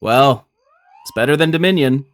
Well, it's better than Dominion.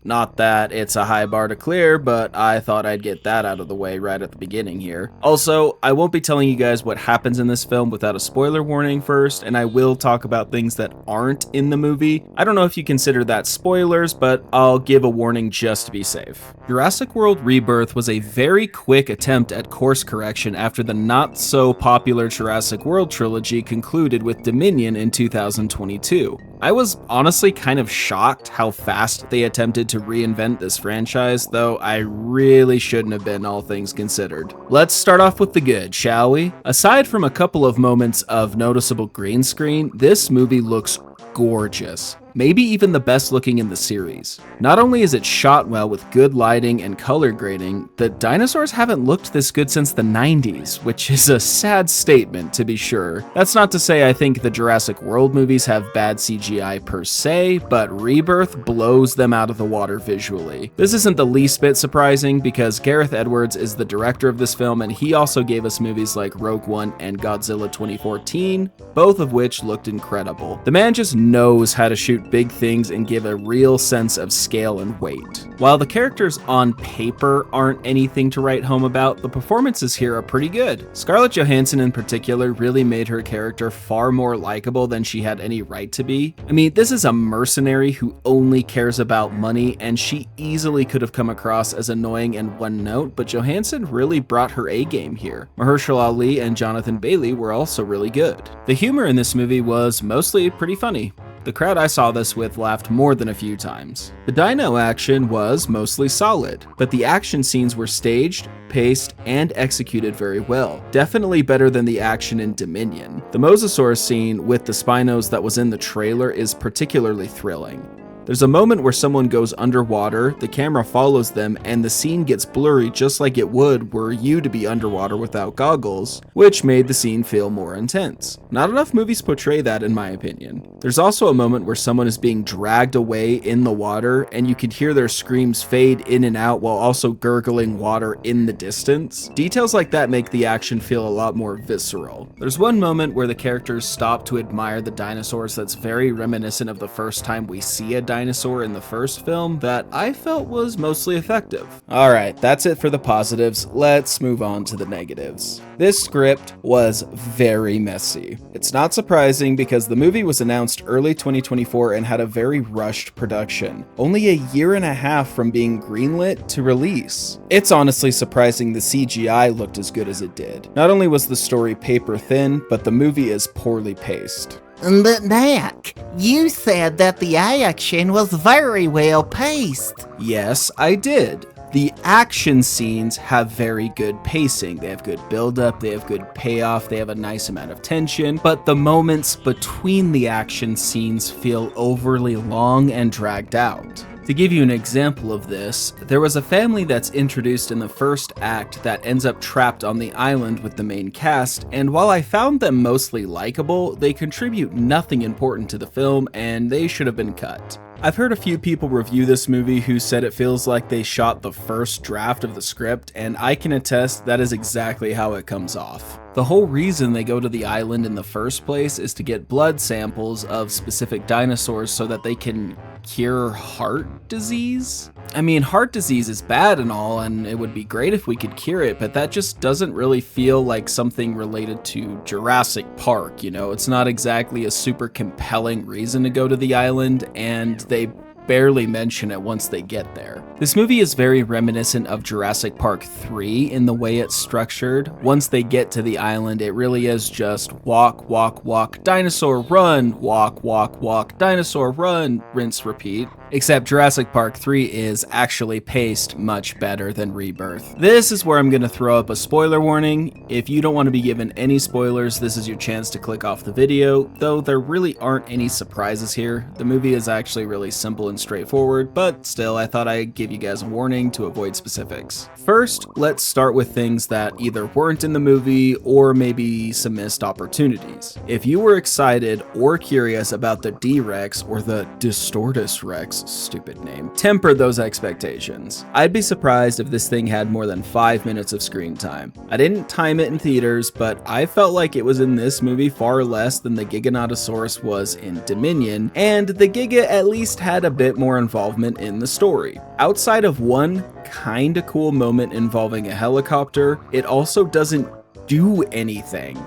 Not that it's a high bar to clear, but I thought I'd get that out of the way right at the beginning here. Also, I won't be telling you guys what happens in this film without a spoiler warning first, and I will talk about things that aren't in the movie. I don't know if you consider that spoilers, but I'll give a warning just to be safe. Jurassic World Rebirth was a very quick attempt at course correction after the not so popular Jurassic World trilogy concluded with Dominion in 2022. I was honestly kind of shocked how fast they attempted to reinvent this franchise, though I really shouldn't have been, all things considered. Let's start off with the good, shall we? Aside from a couple of moments of noticeable green screen, this movie looks gorgeous. Maybe even the best looking in the series. Not only is it shot well with good lighting and color grading, the dinosaurs haven't looked this good since the 90s, which is a sad statement to be sure. That's not to say I think the Jurassic World movies have bad CGI per se, but Rebirth blows them out of the water visually. This isn't the least bit surprising because Gareth Edwards is the director of this film, and he also gave us movies like Rogue One and Godzilla 2014, both of which looked incredible. The man just knows how to shoot big things and give a real sense of scale and weight. While the characters on paper aren't anything to write home about, the performances here are pretty good. Scarlett Johansson in particular really made her character far more likable than she had any right to be. I mean, this is a mercenary who only cares about money, and she easily could have come across as annoying and one note, but Johansson really brought her A game here. Mahershala Ali and Jonathan Bailey were also really good. The humor in this movie was mostly pretty funny. The crowd I saw this with laughed more than a few times. The dino action was mostly solid, but the action scenes were staged, paced, and executed very well. Definitely better than the action in Dominion. The Mosasaur scene with the Spinos that was in the trailer is particularly thrilling. There's a moment where someone goes underwater, the camera follows them, and the scene gets blurry just like it would were you to be underwater without goggles, which made the scene feel more intense. Not enough movies portray that in my opinion. There's also a moment where someone is being dragged away in the water, and you can hear their screams fade in and out while also gurgling water in the distance. Details like that make the action feel a lot more visceral. There's one moment where the characters stop to admire the dinosaurs that's very reminiscent of the first time we see a dinosaur in the first film that I felt was mostly effective. Alright, that's it for the positives. Let's move on to the negatives. This script was very messy. It's not surprising because the movie was announced early 2024 and had a very rushed production, only a year and a half from being greenlit to release. It's honestly surprising the CGI looked as good as it did. Not only was the story paper thin, but the movie is poorly paced. But Nick, you said that the action was very well paced. Yes, I did. The action scenes have very good pacing. They have good build-up, they have good payoff, they have a nice amount of tension, but the moments between the action scenes feel overly long and dragged out. To give you an example of this, there was a family that's introduced in the first act that ends up trapped on the island with the main cast, and while I found them mostly likable, they contribute nothing important to the film and they should have been cut. I've heard a few people review this movie who said it feels like they shot the first draft of the script, and I can attest that is exactly how it comes off. The whole reason they go to the island in the first place is to get blood samples of specific dinosaurs so that they can cure heart disease? I mean, heart disease is bad and all, and it would be great if we could cure it, but that just doesn't really feel like something related to Jurassic Park, you know? It's not exactly a super compelling reason to go to the island, and they barely mention it once they get there. This movie is very reminiscent of Jurassic Park 3 in the way it's structured. Once they get to the island, it really is just walk, walk, walk, dinosaur run, walk, walk, walk, dinosaur run, rinse, repeat. Except Jurassic Park 3 is actually paced much better than Rebirth. This is where I'm going to throw up a spoiler warning. If you don't want to be given any spoilers, this is your chance to click off the video, though there really aren't any surprises here. The movie is actually really simple and straightforward, but still I thought I'd give give you guys a warning to avoid specifics. First, let's start with things that either weren't in the movie or maybe some missed opportunities. If you were excited or curious about the D-Rex or the Distortus Rex, stupid name, temper those expectations. I'd be surprised if this thing had more than 5 minutes of screen time. I didn't time it in theaters, but I felt like it was in this movie far less than the Giganotosaurus was in Dominion, and the Giga at least had a bit more involvement in the story. Outside of one kinda cool moment involving a helicopter, it also doesn't do anything.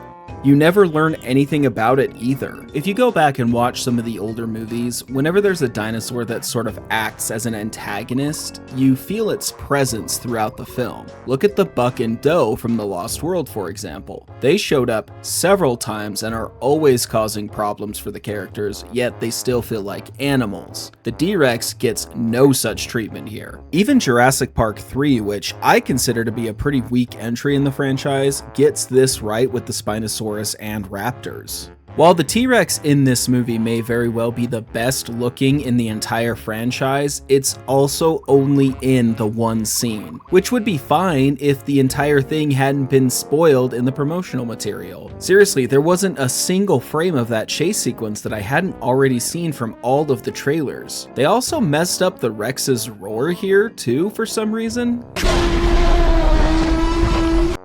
You never learn anything about it either. If you go back and watch some of the older movies, whenever there's a dinosaur that sort of acts as an antagonist, you feel its presence throughout the film. Look at the buck and doe from The Lost World, for example. They showed up several times and are always causing problems for the characters, yet they still feel like animals. The D-Rex gets no such treatment here. Even Jurassic Park 3, which I consider to be a pretty weak entry in the franchise, gets this right with the Spinosaurus and raptors. While the T-Rex in this movie may very well be the best looking in the entire franchise, it's also only in the one scene, which would be fine if the entire thing hadn't been spoiled in the promotional material. Seriously, there wasn't a single frame of that chase sequence that I hadn't already seen from all of the trailers. They also messed up the Rex's roar here too for some reason.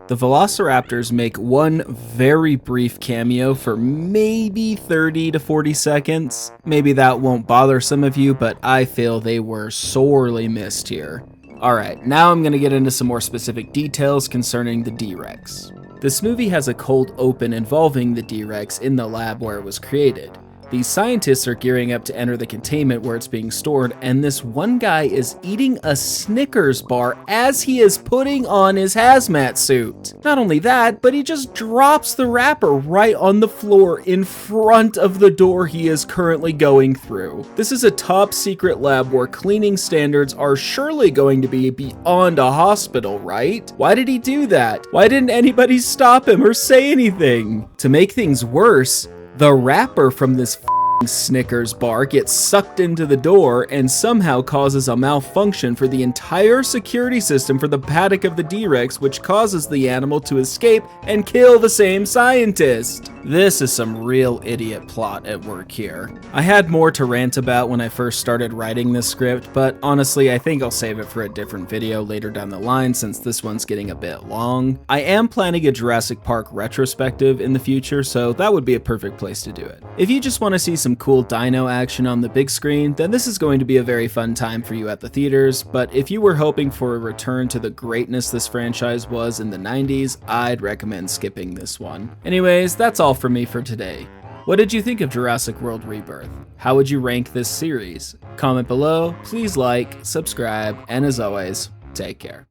The Velociraptors make one very brief cameo for maybe 30 to 40 seconds. Maybe that won't bother some of you, but I feel they were sorely missed here. Alright, now I'm going to get into some more specific details concerning the D-Rex. This movie has a cold open involving the D-Rex in the lab where it was created. These scientists are gearing up to enter the containment where it's being stored, and this one guy is eating a Snickers bar as he is putting on his hazmat suit. Not only that, but he just drops the wrapper right on the floor in front of the door he is currently going through. This is a top secret lab where cleaning standards are surely going to be beyond a hospital, right? Why did he do that? Why didn't anybody stop him or say anything? To make things worse, the wrapper from this Snickers bar gets sucked into the door and somehow causes a malfunction for the entire security system for the paddock of the D-Rex, which causes the animal to escape and kill the same scientist. This is some real idiot plot at work here. I had more to rant about when I first started writing this script, but honestly I think I'll save it for a different video later down the line since this one's getting a bit long. I am planning a Jurassic Park retrospective in the future, so that would be a perfect place to do it. If you just want to see some cool dino action on the big screen, then this is going to be a very fun time for you at the theaters, but if you were hoping for a return to the greatness this franchise was in the 90s, I'd recommend skipping this one. Anyways, that's all for me for today. What did you think of Jurassic World Rebirth? How would you rank this series? Comment below, please like, subscribe, and as always, take care.